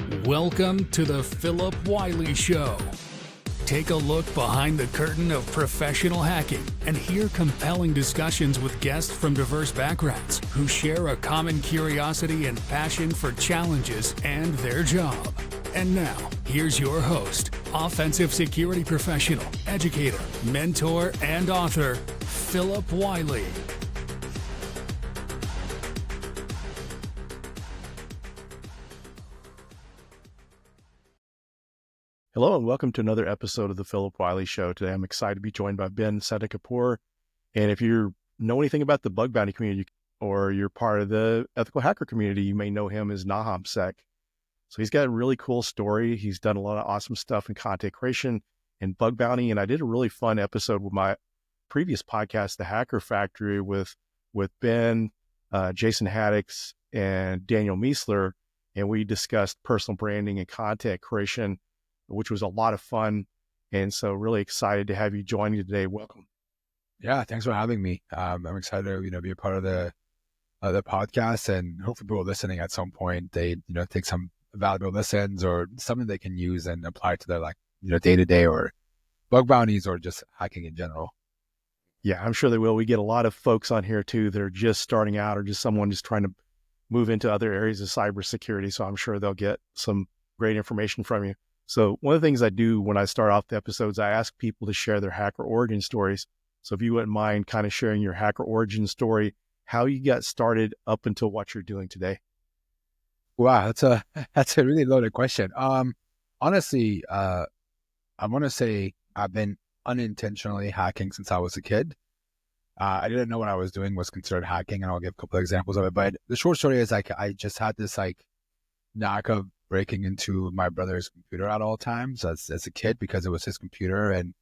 Welcome to the Phillip Wylie Show. Take a look behind the curtain of professional hacking and hear compelling discussions with guests from diverse backgrounds who share a common curiosity and passion for challenges and their job. And now, here's your host, offensive security professional, educator, mentor, and author, Phillip Wylie. Hello and welcome to another episode of the Phillip Wylie Show. Today I'm excited to be joined by Ben Sadeghipour. And if you know anything about the bug bounty community or you're part of the ethical hacker community, you may know him as NahamSec. So he's got a really cool story. He's done a lot of awesome stuff in content creation and bug bounty. And I did a really fun episode with my previous podcast, The Hacker Factory, with Ben, Jason Haddix, and Daniel Miesler. And we discussed personal branding and content creation, which was a lot of fun. And so really excited to have you join me today. Welcome. Yeah, thanks for having me. I'm excited to, be a part of the podcast, and hopefully people listening at some point, they, take some valuable lessons or something they can use and apply to their day-to-day or bug bounties or just hacking in general. Yeah, I'm sure they will. We get a lot of folks on here too that are just starting out or just someone just trying to move into other areas of cybersecurity. So I'm sure they'll get some great information from you. So one of the things I do when I start off the episodes, I ask people to share their hacker origin stories. So if you wouldn't mind kind of sharing your hacker origin story, how you got started up until what you're doing today. Wow, that's a really loaded question. Honestly, I want to say I've been unintentionally hacking since I was a kid. I didn't know what I was doing was considered hacking, and I'll give a couple of examples of it. But the short story is I just had this knack of breaking into my brother's computer at all times as a kid because it was his computer, and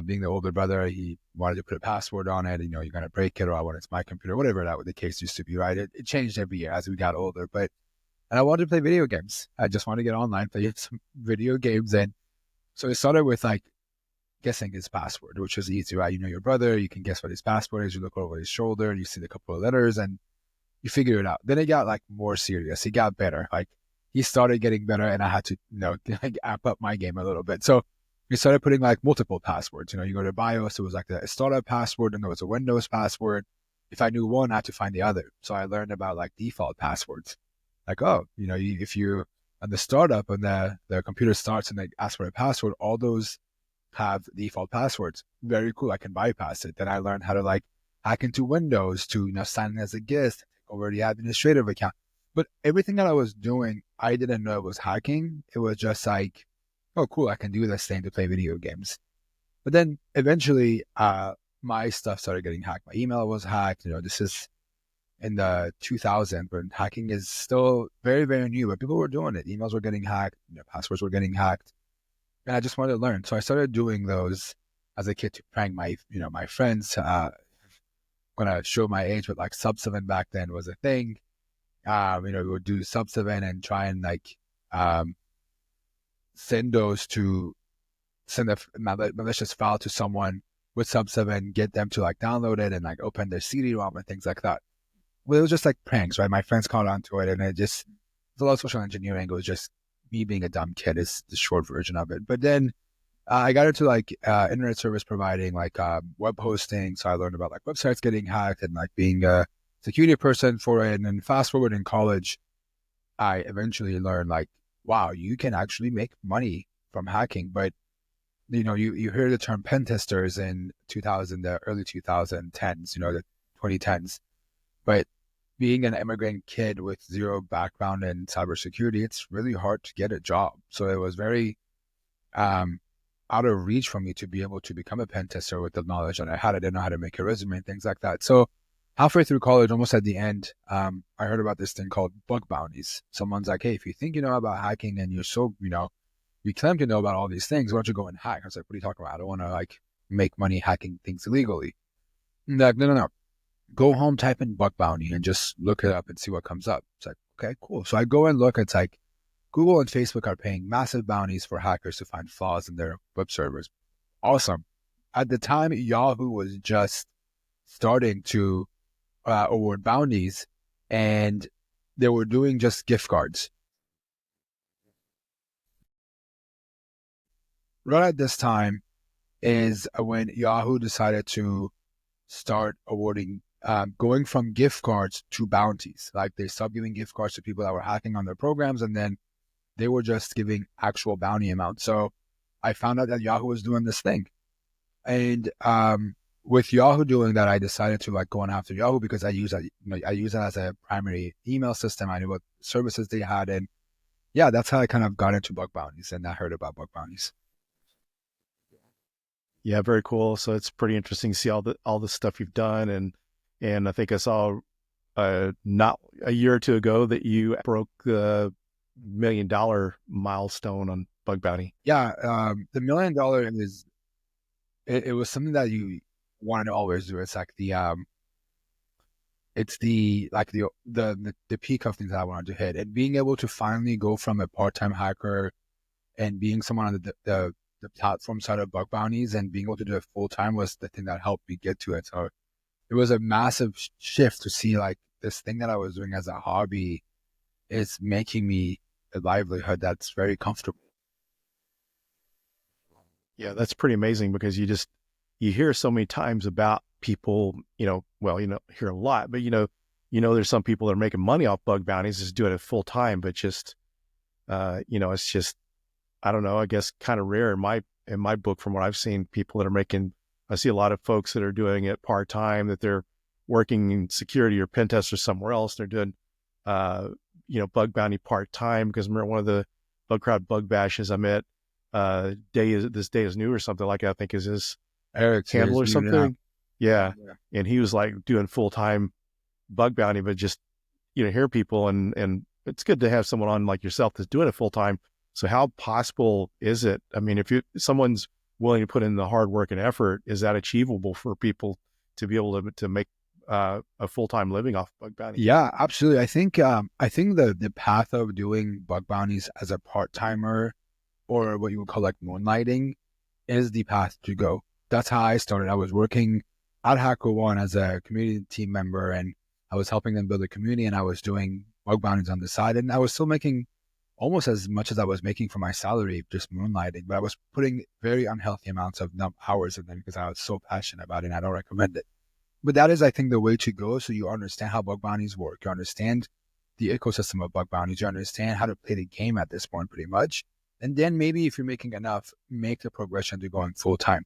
being the older brother, he wanted to put a password on it. You're going to break it, or I want it's my computer, whatever the case used to be, right? It changed every year as we got older, and I wanted to play video games. I just wanted to get online, play some video games. And so it started with guessing his password, which was easy, right? You know your brother, you can guess what his password is. You look over his shoulder and you see the couple of letters and you figure it out. Then it got more serious. He got better. He started getting better, and I had to, amp up my game a little bit. So we started putting multiple passwords. You go to BIOS, it was a startup password, and there was a Windows password. If I knew one, I had to find the other. So I learned about default passwords. If you on the startup and the computer starts and they ask for a password, all those have default passwords. Very cool. I can bypass it. Then I learned how to hack into Windows to sign in as a guest, take over the administrative account. But everything that I was doing, I didn't know it was hacking. It was just oh, cool, I can do this thing to play video games. But then eventually, my stuff started getting hacked. My email was hacked. This is in the 2000s, when hacking is still very, very new, but people were doing it. Emails were getting hacked, passwords were getting hacked. And I just wanted to learn. So I started doing those as a kid to prank my friends. I'm going to show my age, but Sub7 back then was a thing. We would do Sub7 and try and send a malicious file to someone with Sub7, get them to download it and open their CD-ROM and things like that. Well, it was just pranks, right? My friends caught on to it, and it's a lot of social engineering. It was just me being a dumb kid is the short version of it. But then I got into internet service providing, web hosting. So I learned about websites getting hacked and being a security person for it. And then fast forward in college, I eventually learned wow, you can actually make money from hacking. But you hear the term Pentesters in the early 2010s, the 2010s. But being an immigrant kid with zero background in cybersecurity, it's really hard to get a job. So it was very out of reach for me to be able to become a pen tester with the knowledge that I had. I didn't know how to make a resume and things like that. So halfway through college, almost at the end, I heard about this thing called bug bounties. Someone's like, hey, if you think you know about hacking and you're so, you claim to know about all these things, why don't you go and hack? I was like, what are you talking about? I don't want to make money hacking things illegally. And they're like, no. Go home, type in bug bounty and just look it up and see what comes up. It's okay, cool. So I go and look. It's Google and Facebook are paying massive bounties for hackers to find flaws in their web servers. Awesome. At the time, Yahoo was just starting to award bounties, and they were doing just gift cards. right at this time is when Yahoo decided to start awarding, going from gift cards to bounties. Like they stopped giving gift cards to people that were hacking on their programs, and then they were just giving actual bounty amounts. So I found out that Yahoo was doing this thing. And with Yahoo doing that, I decided to like go on after Yahoo because I use it, I use it as a primary email system. I knew what services they had, and yeah, that's how I kind of got into bug bounties and I heard about bug bounties. Yeah, very cool. So it's pretty interesting to see all the stuff you've done, and I think I saw not a year or two ago that you broke the $1 million milestone on bug bounty. Yeah, the $1 million is it was something that you want to always do. It's like it's the peak of things that I wanted to hit, and being able to finally go from a part-time hacker and being someone on the platform side of bug bounties and being able to do it full time was the thing that helped me get to it. So it was a massive shift to see like this thing that I was doing as a hobby is making me a livelihood that's very comfortable. Yeah, that's pretty amazing because you hear so many times about people, hear a lot, but there's some people that are making money off bug bounties, is doing it full time, but just, it's just, I don't know, I guess kind of rare in my book from what I've seen. People that are making, I see a lot of folks that are doing it part time, that they're working in security or Pentester somewhere else. They're doing, bug bounty part time. Because remember one of the bug crowd bug bashes I met, this day is new or something like that, I think is his Eric handle or something. Yeah. And he was like doing full time bug bounty, but just, hear people and it's good to have someone on like yourself that's doing it full time. So how possible is it? I mean, if someone's willing to put in the hard work and effort, is that achievable for people to be able to make a full-time living off bug bounty? Yeah, absolutely. I think the path of doing bug bounties as a part-timer, or what you would call like moonlighting, is the path to go. That's how I started. I was working at HackerOne as a community team member, and I was helping them build a community, and I was doing bug bounties on the side, and I was still making almost as much as I was making for my salary, just moonlighting, but I was putting very unhealthy amounts of hours in them because I was so passionate about it, and I don't recommend it. But that is, I think, the way to go. So you understand how bug bounties work. You understand the ecosystem of bug bounties. You understand how to play the game at this point, pretty much. And then maybe if you're making enough, make the progression to going full time.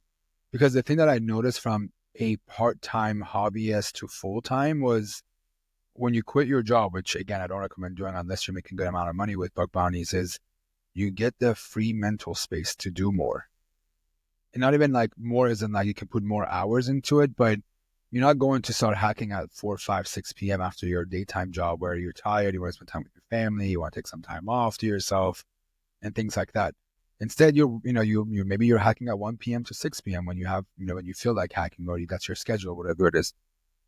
Because the thing that I noticed from a part-time hobbyist to full-time was when you quit your job, which again, I don't recommend doing unless you're making a good amount of money with bug bounties, is you get the free mental space to do more. And not even like more as in like you can put more hours into it, but you're not going to start hacking at 4, 5, 6 p.m. after your daytime job where you're tired, you want to spend time with your family, you want to take some time off to yourself and things like that. Instead, maybe you're hacking at 1 p.m. to 6 p.m. when you have, when you feel like hacking, or that's your schedule, whatever it is.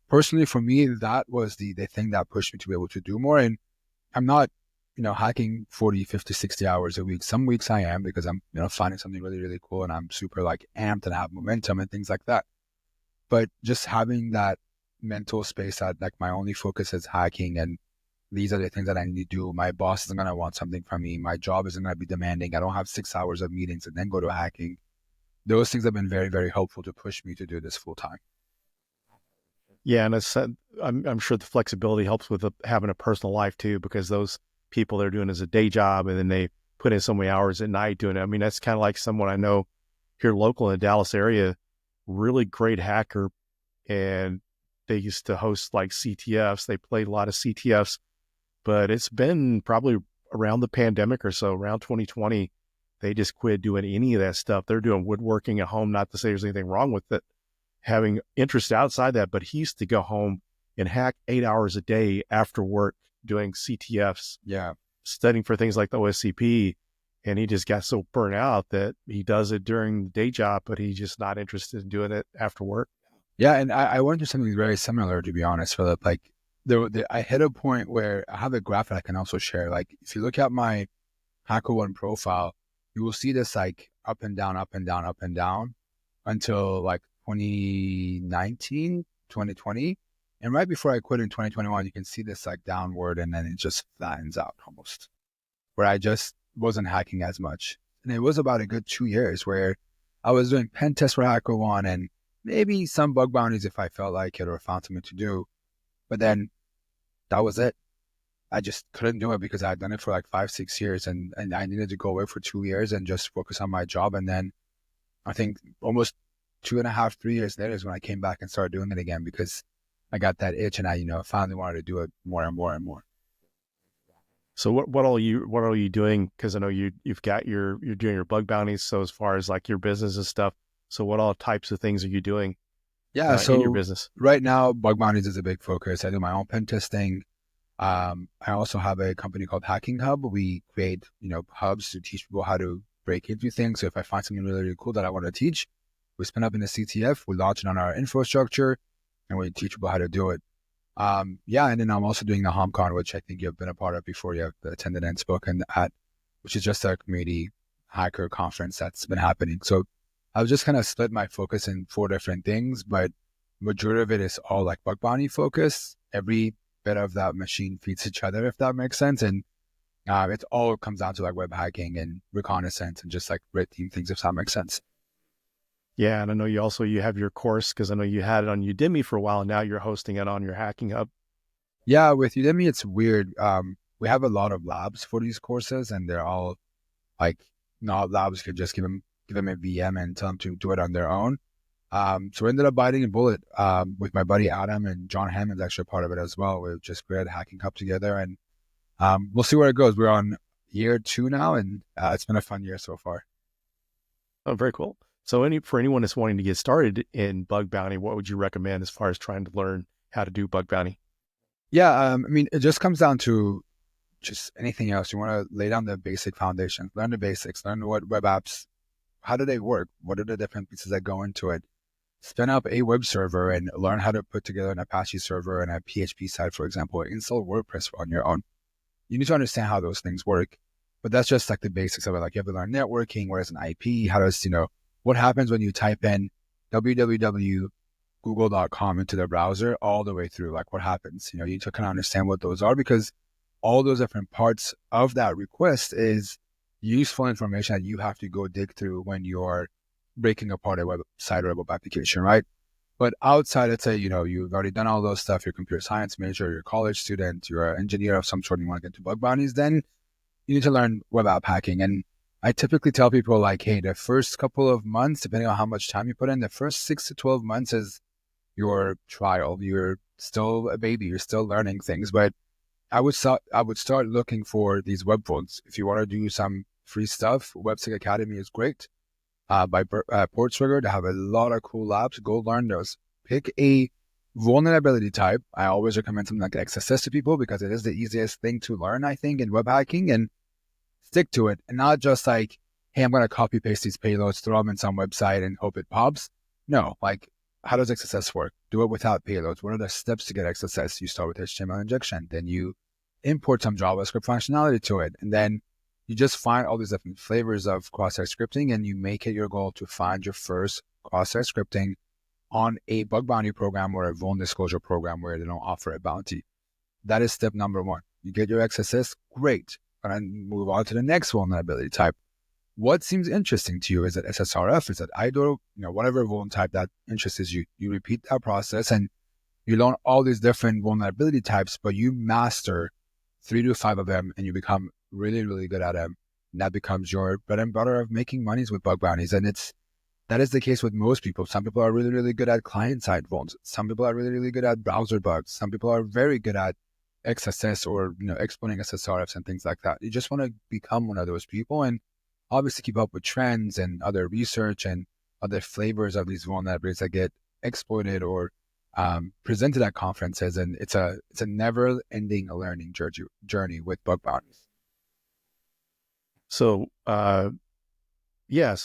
Personally, for me, that was the thing that pushed me to be able to do more. And I'm not, hacking 40, 50, 60 hours a week. Some weeks I am because I'm, finding something really, really cool and I'm super like amped and have momentum and things like that. But just having that mental space that like my only focus is hacking, and these are the things that I need to do. My boss isn't going to want something from me. My job isn't going to be demanding. I don't have 6 hours of meetings and then go to hacking. Those things have been very, very helpful to push me to do this full time. Yeah, and I'm sure the flexibility helps with having a personal life too, because those people they're doing as a day job, and then they put in so many hours at night doing it. I mean, that's kind of like someone I know here local in the Dallas area, really great hacker, and they used to host like CTFs. They played a lot of CTFs, but it's been probably around the pandemic or so, around 2020, they just quit doing any of that stuff. They're doing woodworking at home, not to say there's anything wrong with it, having interest outside that, but he used to go home and hack 8 hours a day after work doing CTFs, studying for things like the OSCP. And he just got so burnt out that he does it during the day job, but he's just not interested in doing it after work. Yeah. And I went through something very similar, to be honest, Phillip. Like I hit a point where I have a graph that I can also share. Like if you look at my HackerOne profile, you will see this like up and down, up and down, up and down until like 2019, 2020. And right before I quit in 2021, you can see this like downward, and then it just flattens out almost, where I just wasn't hacking as much. And it was about a good 2 years where I was doing Pentest for HackerOne and maybe some bug bounties if I felt like it or found something to do. But then that was it. I just couldn't do it because I had done it for like 5-6 years and I needed to go away for 2 years and just focus on my job. And then I think almost 2.5, 3 years later is when I came back and started doing it again because I got that itch and I, finally wanted to do it more and more and more. So what are you doing? Because I know you're doing your bug bounties. So as far as like your business and stuff, so what all types of things are you doing? Yeah, so in your business right now, bug bounties is a big focus. I do my own pen testing. I also have a company called Hacking Hub. We create, hubs to teach people how to break into things. So if I find something really, really cool that I want to teach, we spin up in a CTF, we launch it on our infrastructure, and we teach people how to do it. And then I'm also doing the NahamCon, which I think you've been a part of before. You have attended and spoken at, which is just a community hacker conference that's been happening. So I've just kind of split my focus in 4 different things, but majority of it is all like bug bounty focus. Every bit of that machine feeds each other, if that makes sense. And it all comes down to like web hacking and reconnaissance and just like red team things, if that makes sense. Yeah, and I know you have your course because I know you had it on Udemy for a while. And now you're hosting it on your Hacking Hub. Yeah, with Udemy, it's weird. We have a lot of labs for these courses, and they're all like not labs. You could just give them a VM and tell them to do it on their own. So we ended up biting a bullet with my buddy Adam, and John Hammond's actually a part of it as well. We've just created Hacking Hub together, and we'll see where it goes. We're on year 2 now, and it's been a fun year so far. Oh, very cool. So for anyone that's wanting to get started in bug bounty, what would you recommend as far as trying to learn how to do bug bounty? Yeah, it just comes down to just anything else. You want to lay down the basic foundation, learn the basics, learn what web apps, how do they work? What are the different pieces that go into it? Spin up a web server and learn how to put together an Apache server and a PHP site, for example, install WordPress on your own. You need to understand how those things work, but that's just like the basics of it. Like you have to learn networking, where is an IP, how does, what happens when you type in www.google.com into the browser all the way through, like what happens? You need to kind of understand what those are because all those different parts of that request is useful information that you have to go dig through when you're breaking apart a website or a web application, right? But outside, let's say, you've already done all those stuff, you're a computer science major, you're a college student, you're an engineer of some sort, and you want to get into bug bounties, then you need to learn web app hacking. And I typically tell people like, hey, the first couple of months, depending on how much time you put in, the first 6 to 12 months is your trial. You're still a baby, you're still learning things. But I would start looking for these web phones. If you want to do some free stuff, Websec Academy is great. By Portstrigger, they have a lot of cool labs. Go learn those. Pick a vulnerability type. I always recommend something like XSS to people because it is the easiest thing to learn, I think, in web hacking, and stick to it. And not just like, hey, I'm going to copy paste these payloads, throw them in some website and hope it pops. No, like, how does XSS work? Do it without payloads. What are the steps to get XSS? You start with HTML injection, then you import some JavaScript functionality to it, and then you just find all these different flavors of cross-site scripting, and you make it your goal to find your first cross-site scripting on a bug bounty program or a vuln disclosure program where they don't offer a bounty. That is step number 1. You get your XSS, great. And then move on to the next vulnerability type. What seems interesting to you? Is it SSRF? Is it IDOR? Whatever vuln type that interests you. You repeat that process and you learn all these different vulnerability types, but you master 3 to 5 of them and you become really, really good at them. And that becomes your bread and butter of making monies with bug bounties. And that is the case with most people. Some people are really, really good at client-side vulns. Some people are really, really good at browser bugs. Some people are very good at XSS or exploiting SSRFs and things like that. You just want to become one of those people and obviously keep up with trends and other research and other flavors of these vulnerabilities that get exploited or presented at conferences. And it's a never-ending learning journey with bug bounties. So so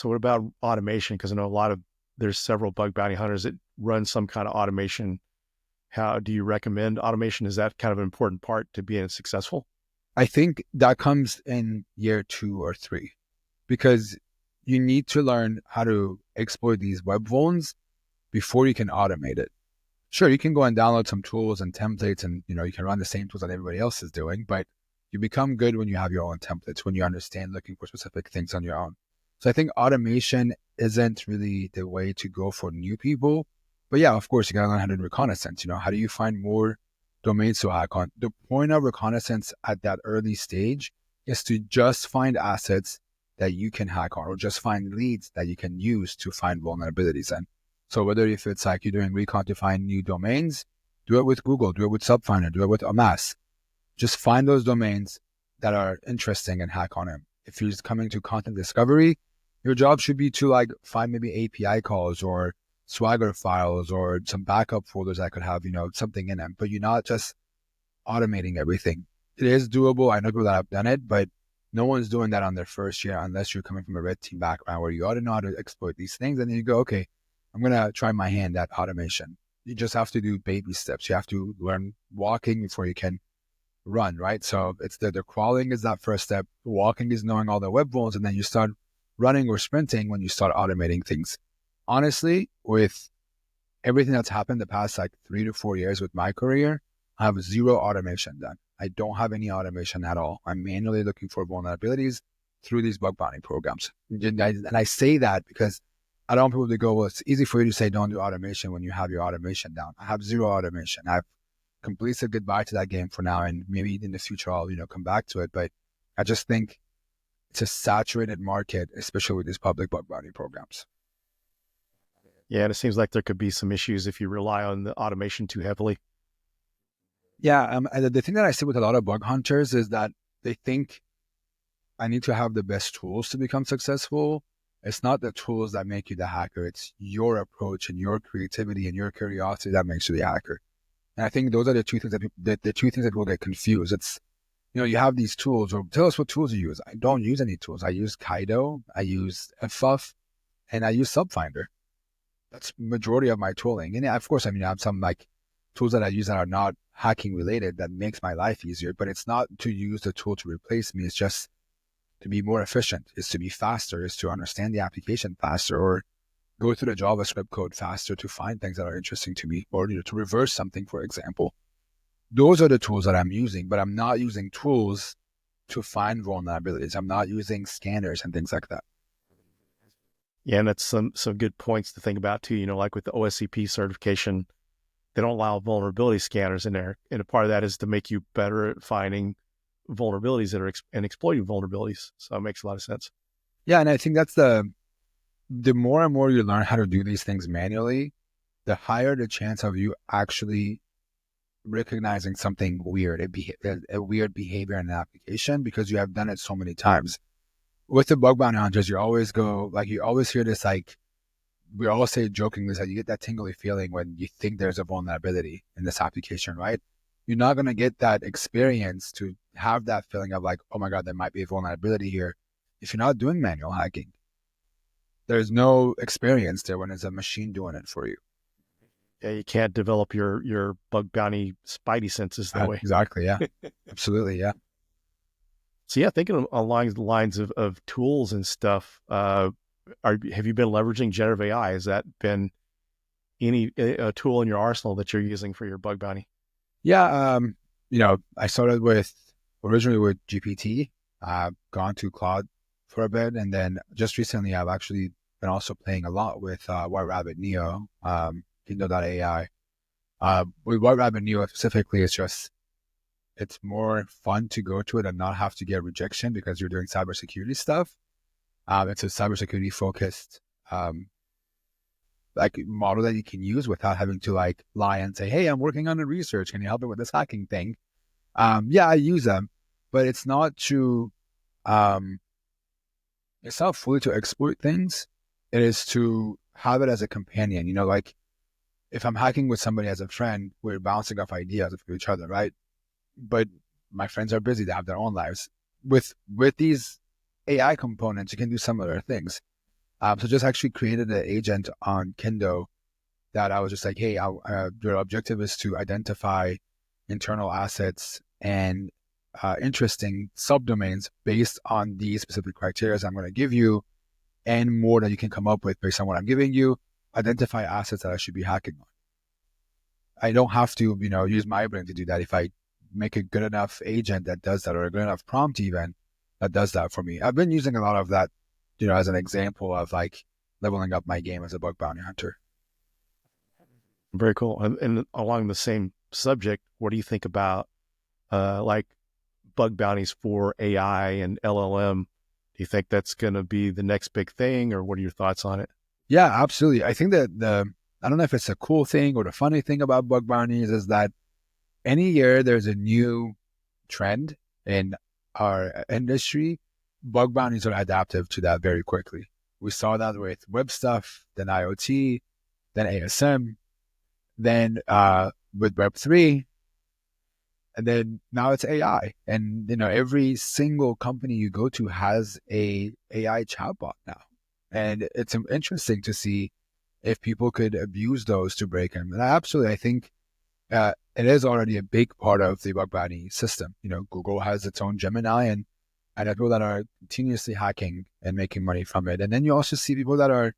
what about automation? Because I know there's several bug bounty hunters that run some kind of automation. How do you recommend automation? Is that kind of an important part to being successful? I think that comes in year 2 or 3 because you need to learn how to exploit these web vulns before you can automate it. Sure, you can go and download some tools and templates and, you can run the same tools that everybody else is doing, but you become good when you have your own templates, when you understand looking for specific things on your own. So I think automation isn't really the way to go for new people. But yeah, of course, you gotta learn how to do reconnaissance. How do you find more domains to hack on? The point of reconnaissance at that early stage is to just find assets that you can hack on, or just find leads that you can use to find vulnerabilities in. So whether if it's like you're doing recon to find new domains, do it with Google, do it with Subfinder, do it with Amass. Just find those domains that are interesting and hack on them. If you're coming to content discovery, your job should be to like find maybe API calls or Swagger files or some backup folders that could have, something in them, but you're not just automating everything. It is doable. I know people that have done it, but no one's doing that on their first year unless you're coming from a red team background where you ought to know how to exploit these things. And then you go, okay, I'm going to try my hand at automation. You just have to do baby steps. You have to learn walking before you can run, right? So it's the crawling is that first step. Walking is knowing all the web vulns, and then you start running or sprinting when you start automating things. Honestly, with everything that's happened the past like 3 to 4 years with my career, I have zero automation done. I don't have any automation at all. I'm manually looking for vulnerabilities through these bug bounty programs. And I say that because I don't want people to go, well, it's easy for you to say don't do automation when you have your automation down. I have zero automation. I've completely said goodbye to that game for now, and maybe in the future I'll, come back to it. But I just think it's a saturated market, especially with these public bug bounty programs. Yeah, and it seems like there could be some issues if you rely on the automation too heavily. Yeah, and the thing that I see with a lot of bug hunters is that they think I need to have the best tools to become successful. It's not the tools that make you the hacker. It's your approach and your creativity and your curiosity that makes you the hacker. And I think those are the two things that the two things that will get confused. It's, you have these tools, or tell us what tools you use. I don't use any tools. I use Kaido, I use FUF, and I use Subfinder. That's majority of my tooling. And of course, I have some like tools that I use that are not hacking related that makes my life easier, but it's not to use the tool to replace me. It's just to be more efficient. It's to be faster. It's to understand the application faster, or go through the JavaScript code faster to find things that are interesting to me, or to reverse something, for example. Those are the tools that I'm using, but I'm not using tools to find vulnerabilities. I'm not using scanners and things like that. Yeah, and that's some good points to think about too. Like with the OSCP certification, they don't allow vulnerability scanners in there. And a part of that is to make you better at finding vulnerabilities that are and exploiting vulnerabilities. So it makes a lot of sense. Yeah, and I think that's the more and more you learn how to do these things manually, the higher the chance of you actually recognizing something weird, a weird behavior in an application, because you have done it so many times. With the bug bounty hunters, you always hear this, like, we all say jokingly, that you get that tingly feeling when you think there's a vulnerability in this application, right? You're not going to get that experience to have that feeling of like, oh my God, there might be a vulnerability here if you're not doing manual hacking. There's no experience there when it's a machine doing it for you. Yeah, you can't develop your bug bounty spidey senses that way. Exactly, yeah. Absolutely, yeah. So yeah, thinking along the lines of tools and stuff, have you been leveraging generative AI? Has that been a tool in your arsenal that you're using for your bug bounty? Yeah, I started originally with GPT. I've gone to Claude for a bit, and then just recently I've actually been also playing a lot with White Rabbit Neo, Kindle.ai. With White Rabbit Neo specifically, it's more fun to go to it and not have to get rejection because you're doing cybersecurity stuff. It's a cybersecurity focused like model that you can use without having to like lie and say, hey, I'm working on the research. Can you help me with this hacking thing? Yeah, I use them, but it's not fully to exploit things. It is to have it as a companion. Like if I'm hacking with somebody as a friend, we're bouncing off ideas of each other, right? But my friends are busy. They have their own lives. With these AI components, you can do similar things. So just actually created an agent on Kendo that I was just like, hey, your objective is to identify internal assets and interesting subdomains based on these specific criteria I'm going to give you, and more that you can come up with based on what I'm giving you. Identify assets that I should be hacking on. I don't have to, use my brain to do that. If I make a good enough agent that does that, or a good enough prompt even that does that for me. I've been using a lot of that as an example of like leveling up my game as a bug bounty hunter. Very cool. And along the same subject, what do you think about like bug bounties for AI and LLM? Do you think that's going to be the next big thing, or what are your thoughts on it? Yeah, absolutely. I think that I don't know if it's a cool thing or the funny thing about bug bounties is that any year there's a new trend in our industry, bug bounties are adaptive to that very quickly. We saw that with web stuff, then IoT, then ASM, then with Web3, and then now it's AI. And every single company you go to has a AI chatbot now. And it's interesting to see if people could abuse those to break them. And absolutely, I think it is already a big part of the bug bounty system. Google has its own Gemini, and people that are continuously hacking and making money from it. And then you also see people that are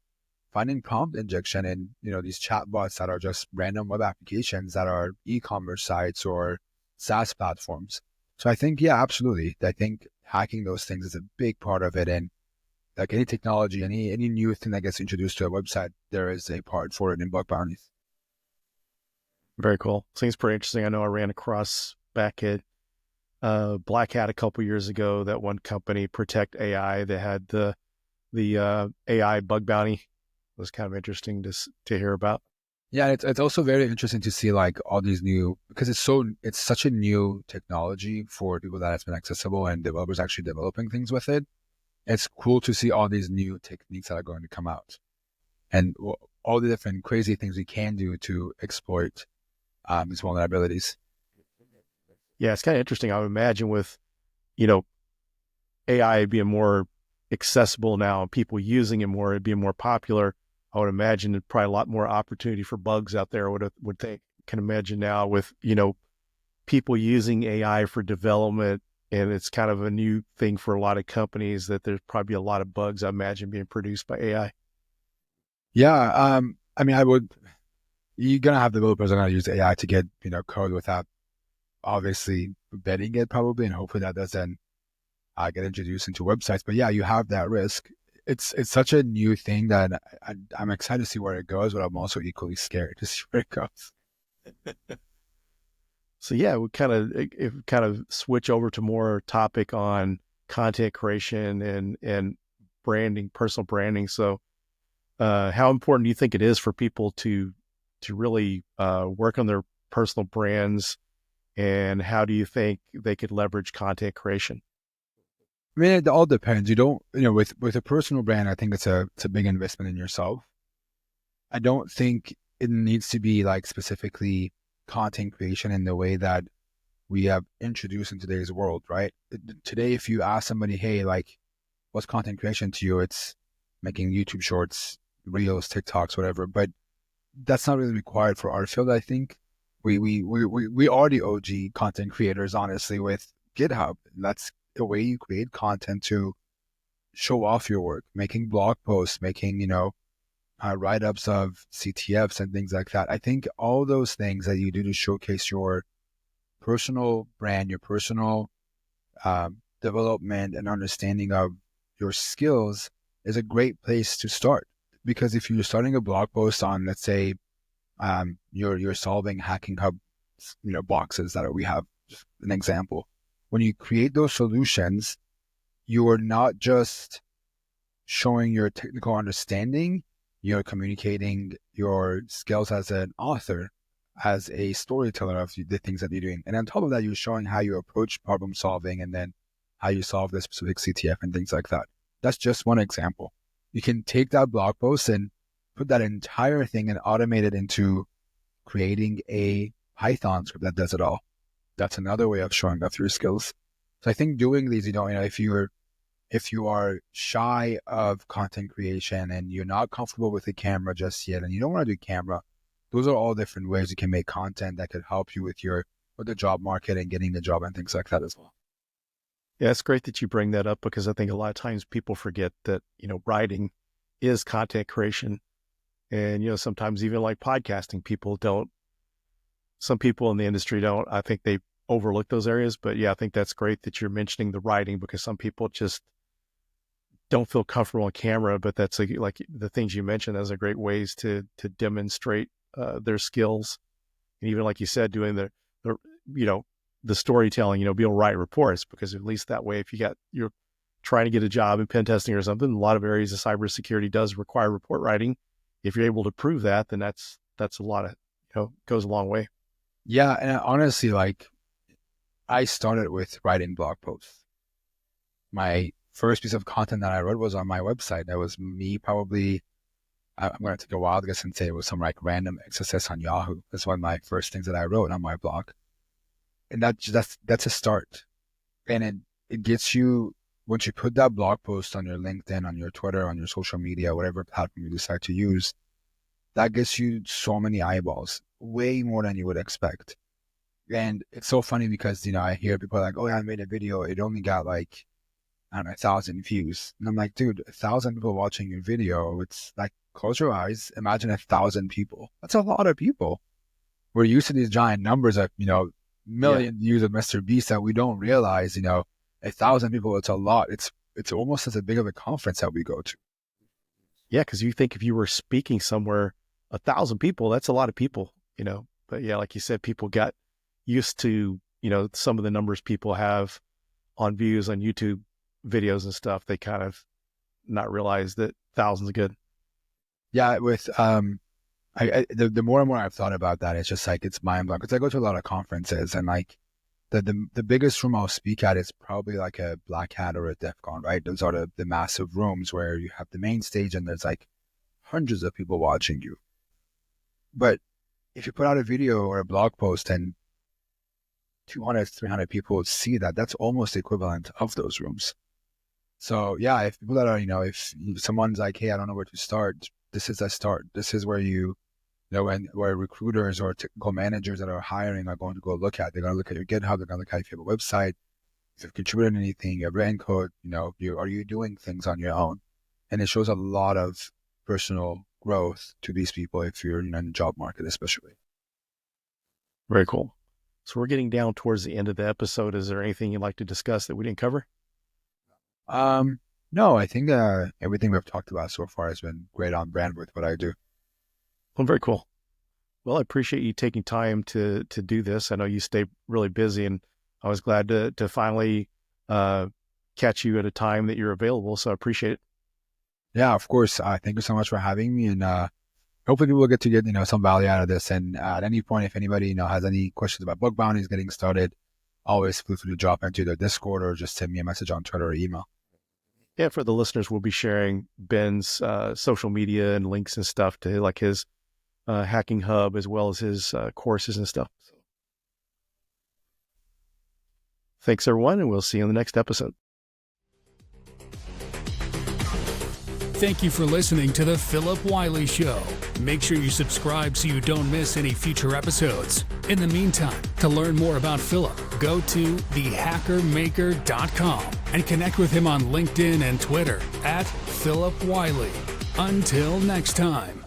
finding prompt injection in, these chatbots that are just random web applications that are e-commerce sites or SaaS platforms. So I think, yeah, absolutely. I think hacking those things is a big part of it. And like any technology, any new thing that gets introduced to a website, there is a part for it in bug bounties. Very cool. Seems pretty interesting. I know I ran across back at Black Hat a couple years ago, that one company, Protect AI, that had the AI bug bounty. It was kind of interesting to hear about. Yeah, it's also very interesting to see like all these new, because it's such a new technology for people that has been accessible and developers actually developing things with it. It's cool to see all these new techniques that are going to come out and all the different crazy things we can do to exploit these vulnerabilities. Yeah, it's kind of interesting. I would imagine with, AI being more accessible now and people using it more, it being more popular, I would imagine there's probably a lot more opportunity for bugs out there. Would think, can imagine now with, people using AI for development, and it's kind of a new thing for a lot of companies, that there's probably a lot of bugs, I imagine, being produced by AI. Yeah, I mean, you're gonna have developers that are gonna use AI to get code without obviously vetting it probably, and hopefully that doesn't get introduced into websites. But yeah, you have that risk. It's such a new thing that I'm excited to see where it goes, but I'm also equally scared to see where it goes. So yeah, we kind of switch over to more topic on content creation and branding, personal branding. So how important do you think it is for people to really work on their personal brands, and how do you think they could leverage content creation? I mean, it all depends. You don't, with a personal brand, I think it's a big investment in yourself. I don't think it needs to be like specifically content creation in the way that we have introduced in today's world, right? Today, if you ask somebody, hey, like, what's content creation to you? It's making YouTube shorts, reels, TikToks, whatever. But that's not really required for our field. I think we are the OG content creators, honestly, with GitHub. That's the way you create content to show off your work, making blog posts, making, write-ups of CTFs and things like that. I think all those things that you do to showcase your personal brand, your personal development and understanding of your skills is a great place to start. Because if you're starting a blog post on, let's say, you're solving hacking hub, boxes that we have, just an example. When you create those solutions, you are not just showing your technical understanding, you're communicating your skills as an author, as a storyteller of the things that you're doing. And on top of that, you're showing how you approach problem solving and then how you solve the specific CTF and things like that. That's just one example. You can take that blog post and put that entire thing and automate it into creating a Python script that does it all. That's another way of showing off your skills. So I think doing these, if you are shy of content creation and you're not comfortable with the camera just yet, and you don't want to do camera, those are all different ways you can make content that could help you with the job market and getting the job and things like that as well. Yeah, it's great that you bring that up, because I think a lot of times people forget that, writing is content creation. And, sometimes even like podcasting, some people in the industry don't, I think they overlook those areas. But yeah, I think that's great that you're mentioning the writing, because some people just don't feel comfortable on camera, but that's like the things you mentioned, those are great ways to demonstrate their skills. And even like you said, doing the the storytelling, be able to write reports, because at least that way, if you're trying to get a job in pen testing or something, a lot of areas of cybersecurity does require report writing. If you're able to prove that, then that's a lot of, goes a long way. Yeah. And honestly, like, I started with writing blog posts. My first piece of content that I wrote was on my website. That was me probably, I'm going to take a wild guess and say it was some like random XSS on Yahoo. That's one of my first things that I wrote on my blog. And that's a start. And it gets you, once you put that blog post on your LinkedIn, on your Twitter, on your social media, whatever platform you decide to use, that gets you so many eyeballs, way more than you would expect. And it's so funny because, I hear people like, oh yeah, I made a video. It only got like, I don't know, 1,000 views. And I'm like, dude, 1,000 people watching your video. It's like, close your eyes. Imagine 1,000 people. That's a lot of people. We're used to these giant numbers of, million views of Mr. Beast that we don't realize, 1,000 people, it's a lot. It's almost as big of a conference that we go to. Yeah, because you think if you were speaking somewhere, 1,000 people, that's a lot of people, But yeah, like you said, people got used to, some of the numbers people have on views on YouTube videos and stuff. They kind of not realize that thousands are good. Yeah, with the more and more I've thought about that, it's just like, it's mind-blowing, because I go to a lot of conferences, and like the biggest room I'll speak at is probably like a Black Hat or a DEF CON, right? Those are the massive rooms where you have the main stage and there's like hundreds of people watching you. But if you put out a video or a blog post and 200, 300 people see that, that's almost equivalent of those rooms. So yeah, if people that are, if someone's like, hey, I don't know where to start, this is a start. This is where where recruiters or technical managers that are hiring are going to go look at. They're going to look at your GitHub. They're going to look at if you have a website, if you've contributed anything, you have written code, are you doing things on your own? And it shows a lot of personal growth to these people if you're in the job market, especially. Very cool. So we're getting down towards the end of the episode. Is there anything you'd like to discuss that we didn't cover? No, I think everything we've talked about so far has been great on brand with what I do. Well, very cool. Well, I appreciate you taking time to do this. I know you stay really busy, and I was glad to finally catch you at a time that you're available. So I appreciate it. Yeah, of course. Thank you so much for having me, and hopefully people will get to get some value out of this. And at any point, if anybody has any questions about bug bounties getting started, always feel free to drop into the Discord or just send me a message on Twitter or email. Yeah, for the listeners, we'll be sharing Ben's social media and links and stuff to like his hacking hub, as well as his courses and stuff. Thanks, everyone, and we'll see you in the next episode. Thank you for listening to the Phillip Wylie Show. Make sure you subscribe so you don't miss any future episodes. In the meantime, to learn more about Phillip, go to thehackermaker.com and connect with him on LinkedIn and Twitter @Phillip Wylie. Until next time.